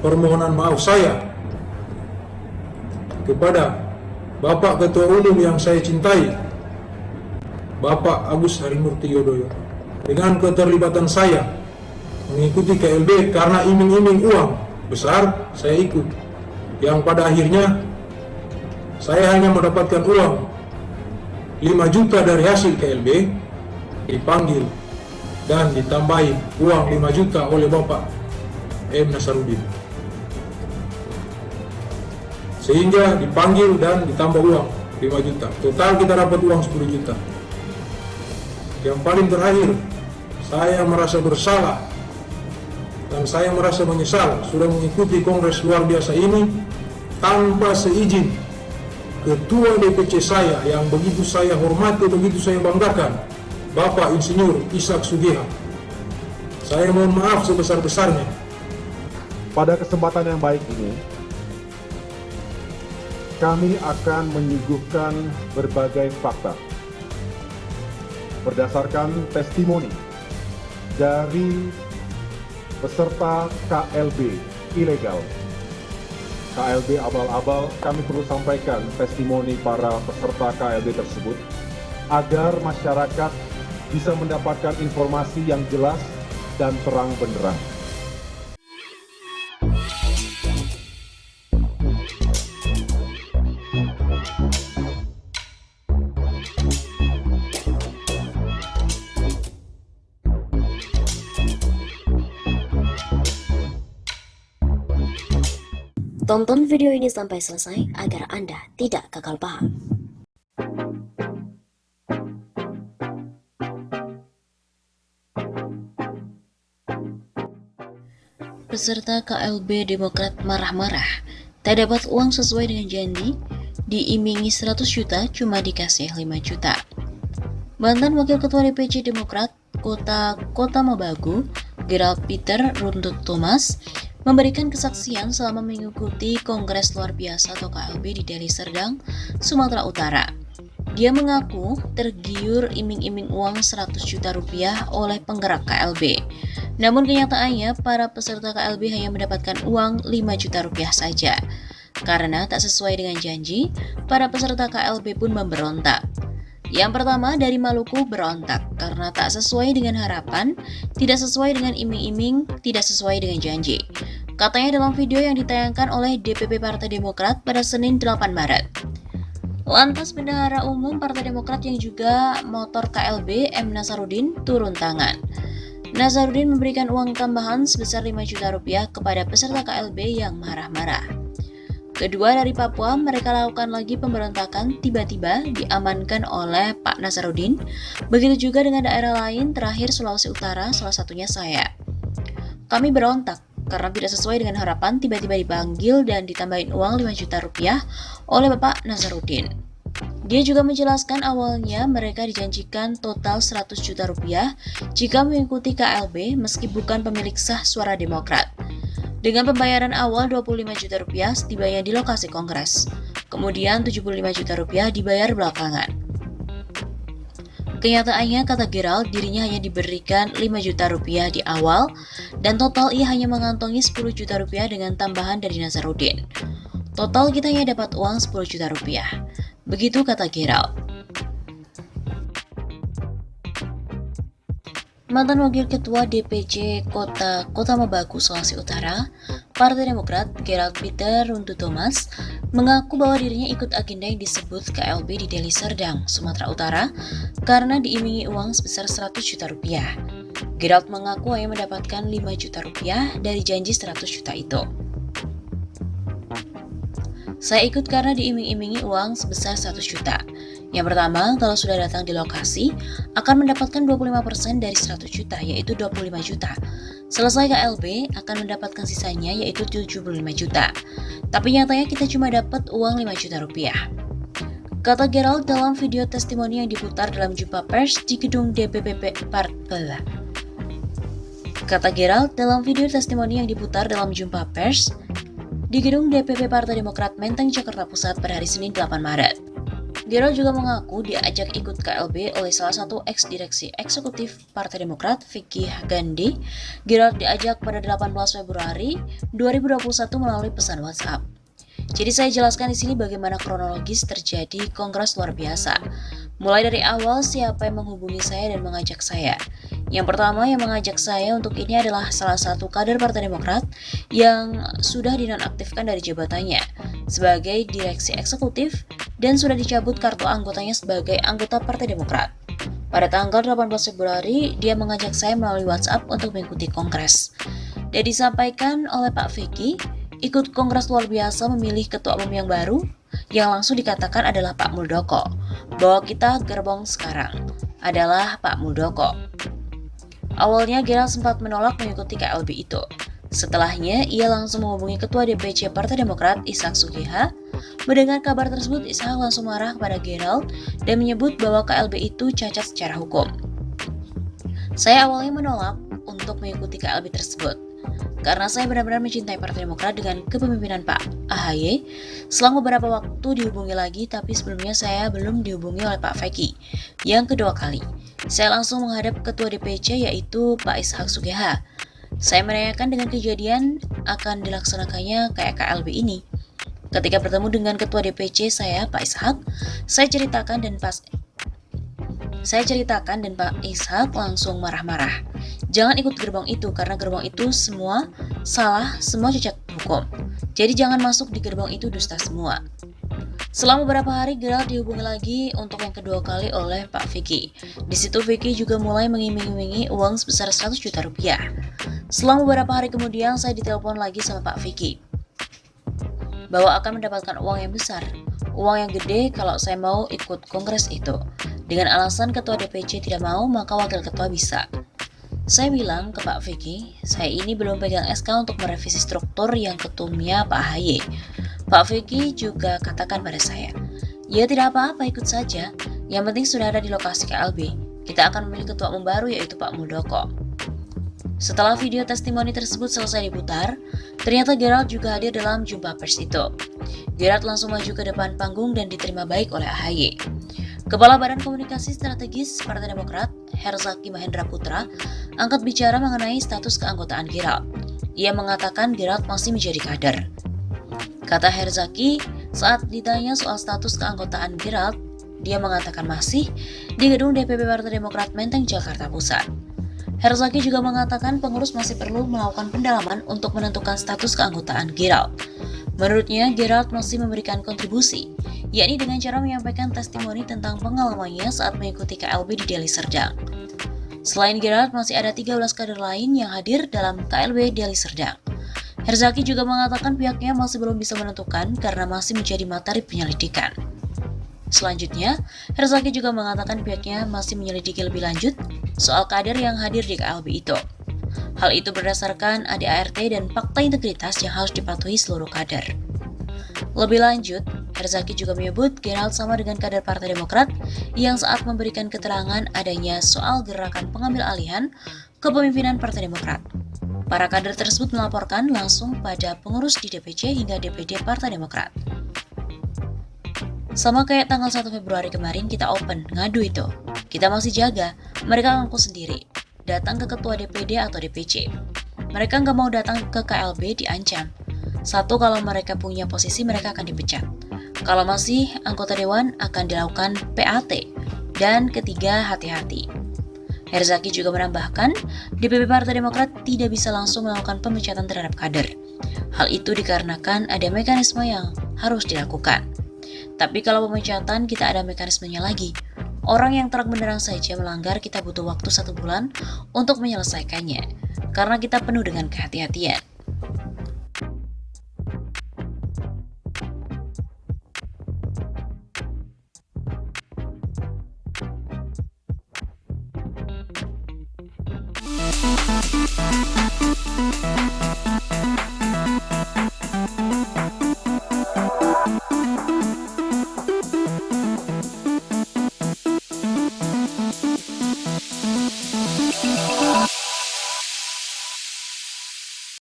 permohonan maaf saya kepada Bapak Ketua Umum yang saya cintai, Bapak Agus Harimurti Yudhoyono, dengan keterlibatan saya mengikuti KLB karena iming-iming uang besar saya ikut, yang pada akhirnya saya hanya mendapatkan uang 5 juta dari hasil KLB, dipanggil dan ditambahi uang 5 juta oleh Bapak M. Nasaruddin, sehingga dipanggil dan ditambah uang 5 juta. Total kita dapat uang 10 juta. Yang paling terakhir, saya merasa bersalah dan saya merasa menyesal sudah mengikuti kongres luar biasa ini tanpa seizin Ketua DPC saya yang begitu saya hormati, begitu saya banggakan, Bapak Insinyur Ishak Sugiha. Saya mohon maaf sebesar-besarnya. Pada kesempatan yang baik ini, kami akan menyuguhkan berbagai fakta berdasarkan testimoni dari peserta KLB ilegal. KLB abal-abal, kami perlu sampaikan testimoni para peserta KLB tersebut agar masyarakat bisa mendapatkan informasi yang jelas dan terang benderang. Tonton video ini sampai selesai agar Anda tidak gagal paham. Peserta KLB Demokrat marah-marah, tak dapat uang sesuai dengan janji, diimingi 100 juta cuma dikasih 5 juta. Mantan Wakil Ketua DPC Demokrat Kota Mabagu, Gerald Peter Runtut Thomas, memberikan kesaksian selama mengikuti Kongres Luar Biasa atau KLB di Deli Serdang, Sumatera Utara. Dia mengaku tergiur iming-iming uang 100 juta rupiah oleh penggerak KLB. Namun kenyataannya para peserta KLB hanya mendapatkan uang 5 juta rupiah saja. Karena tak sesuai dengan janji, para peserta KLB pun memberontak. Yang pertama dari Maluku berontak karena tak sesuai dengan harapan, tidak sesuai dengan iming-iming, tidak sesuai dengan janji. Katanya dalam video yang ditayangkan oleh DPP Partai Demokrat pada Senin 8 Maret. Lantas Bendahara Umum Partai Demokrat yang juga motor KLB M. Nasaruddin turun tangan. Nasaruddin memberikan uang tambahan sebesar 5 juta rupiah kepada peserta KLB yang marah-marah. Kedua dari Papua, mereka lakukan lagi pemberontakan, tiba-tiba diamankan oleh Pak Nasaruddin. Begitu juga dengan daerah lain, terakhir Sulawesi Utara, salah satunya saya. Kami berontak karena tidak sesuai dengan harapan, tiba-tiba dipanggil dan ditambahin uang 5 juta rupiah oleh Bapak Nasaruddin. Dia juga menjelaskan awalnya mereka dijanjikan total 100 juta rupiah jika mengikuti KLB meski bukan pemilik sah suara Demokrat. Dengan pembayaran awal 25 juta rupiah setibanya di lokasi kongres. Kemudian 75 juta rupiah dibayar belakangan. Kenyataannya, kata Gerald, dirinya hanya diberikan 5 juta rupiah di awal dan total ia hanya mengantongi 10 juta rupiah dengan tambahan dari Nasaruddin. Total kita hanya dapat uang 10 juta rupiah. Begitu kata Gerald. Mantan Wakil Ketua DPC Kota Mabagu, Sulawesi Utara, Partai Demokrat, Gerald Peter Runtut Thomas, mengaku bahwa dirinya ikut agenda yang disebut KLB di Deli Serdang, Sumatera Utara, karena diimingi uang sebesar 100 juta rupiah. Gerald mengaku hanya mendapatkan 5 juta rupiah dari janji 100 juta itu. Saya ikut karena diiming-imingi uang sebesar 100 juta. Yang pertama, kalau sudah datang di lokasi, akan mendapatkan 25% dari 100 juta, yaitu 25 juta. Selesai KLB, akan mendapatkan sisanya, yaitu 75 juta. Tapi nyatanya kita cuma dapat uang 5 juta rupiah. Kata Gerald dalam video testimoni yang diputar dalam jumpa pers di gedung DPP Partai. Kata Gerald dalam video testimoni yang diputar dalam jumpa pers di gedung DPP Partai Demokrat Menteng, Jakarta Pusat pada hari Senin 8 Maret. Gerald juga mengaku diajak ikut KLB oleh salah satu ex-direksi eksekutif Partai Demokrat, Vicky Gandhi. Gerald diajak pada 18 Februari 2021 melalui pesan WhatsApp. Jadi saya jelaskan di sini bagaimana kronologis terjadi kongres luar biasa. Mulai dari awal siapa yang menghubungi saya dan mengajak saya. Yang pertama yang mengajak saya untuk ini adalah salah satu kader Partai Demokrat yang sudah dinonaktifkan dari jabatannya sebagai direksi eksekutif dan sudah dicabut kartu anggotanya sebagai anggota Partai Demokrat. Pada tanggal 18 Februari, dia mengajak saya melalui WhatsApp untuk mengikuti kongres. Dan disampaikan oleh Pak Vicky, ikut kongres luar biasa memilih ketua umum yang baru, yang langsung dikatakan adalah Pak Muldoko. Bahwa kita gerbong sekarang adalah Pak Muldoko. Awalnya Gerald sempat menolak mengikuti KLB itu. Setelahnya, ia langsung menghubungi Ketua DPC Partai Demokrat Ishak Sugiha. Mendengar kabar tersebut, Ishak langsung marah kepada Gerald dan menyebut bahwa KLB itu cacat secara hukum. Saya awalnya menolak untuk mengikuti KLB tersebut, karena saya benar-benar mencintai Partai Demokrat dengan kepemimpinan Pak AHY. Selang beberapa waktu dihubungi lagi, tapi sebelumnya saya belum dihubungi oleh Pak Vicky. Yang kedua kali, saya langsung menghadap Ketua DPC yaitu Pak Ishak Sugiha. Saya menanyakan dengan kejadian akan dilaksanakannya kayak KLB ini. Ketika bertemu dengan Ketua DPC saya, Pak Ishak, saya ceritakan dan Pak Ishak langsung marah-marah. Jangan ikut gerbong itu karena gerbong itu semua salah, semua cacat hukum. Jadi jangan masuk di gerbong itu, dusta semua. Selama beberapa hari Gerald dihubungi lagi untuk yang kedua kali oleh Pak Vicky. Di situ Vicky juga mulai mengiming-imingi uang sebesar 100 juta rupiah. Selama beberapa hari kemudian saya ditelepon lagi sama Pak Vicky bahwa akan mendapatkan uang yang besar, uang yang gede kalau saya mau ikut kongres itu. Dengan alasan Ketua DPC tidak mau, maka Wakil Ketua bisa. Saya bilang ke Pak Vicky, saya ini belum pegang SK untuk merevisi struktur yang ketumnya Pak AHY. Pak Vicky juga katakan pada saya, ya tidak apa-apa, ikut saja. Yang penting sudah ada di lokasi KLB. Kita akan memilih ketua umum baru yaitu Pak Muldoko. Setelah video testimoni tersebut selesai diputar, ternyata Gerald juga hadir dalam jumpa pers itu. Gerald langsung maju ke depan panggung dan diterima baik oleh AHY. Kepala Badan Komunikasi Strategis Partai Demokrat, Herzaki Mahendra Putra, angkat bicara mengenai status keanggotaan Gerald. Ia mengatakan Gerald masih menjadi kader. Kata Herzaki, saat ditanya soal status keanggotaan Gerald, dia mengatakan masih di gedung DPP Partai Demokrat Menteng, Jakarta Pusat. Herzaki juga mengatakan pengurus masih perlu melakukan pendalaman untuk menentukan status keanggotaan Gerald. Menurutnya, Gerald masih memberikan kontribusi, yakni dengan cara menyampaikan testimoni tentang pengalamannya saat mengikuti KLB di Deli Serdang. Selain Gerald, masih ada 13 kader lain yang hadir dalam KLB Deli Serdang. Herzaki juga mengatakan pihaknya masih belum bisa menentukan karena masih menjadi materi penyelidikan. Selanjutnya, Herzaki juga mengatakan pihaknya masih menyelidiki lebih lanjut soal kader yang hadir di KLB itu. Hal itu berdasarkan ADART dan fakta integritas yang harus dipatuhi seluruh kader. Lebih lanjut, Herzaki juga menyebut Gerald sama dengan kader Partai Demokrat yang saat memberikan keterangan adanya soal gerakan pengambil alihan kepemimpinan Partai Demokrat. Para kader tersebut melaporkan langsung pada pengurus di DPC hingga DPD Partai Demokrat. Sama kayak tanggal 1 Februari kemarin kita open, ngadu itu. Kita masih jaga, mereka ngaku sendiri. Datang ke ketua DPD atau DPC. Mereka nggak mau datang ke KLB diancam. Satu, kalau mereka punya posisi mereka akan dipecat. Kalau masih anggota dewan akan dilakukan PAT. Dan ketiga, hati-hati. Herzaki juga menambahkan, DPP Partai Demokrat tidak bisa langsung melakukan pemecatan terhadap kader. Hal itu dikarenakan ada mekanisme yang harus dilakukan. Tapi kalau pemecatan kita ada mekanismenya lagi. Orang yang terang benderang saja melanggar kita butuh waktu 1 bulan untuk menyelesaikannya. Karena kita penuh dengan kehati-hatian.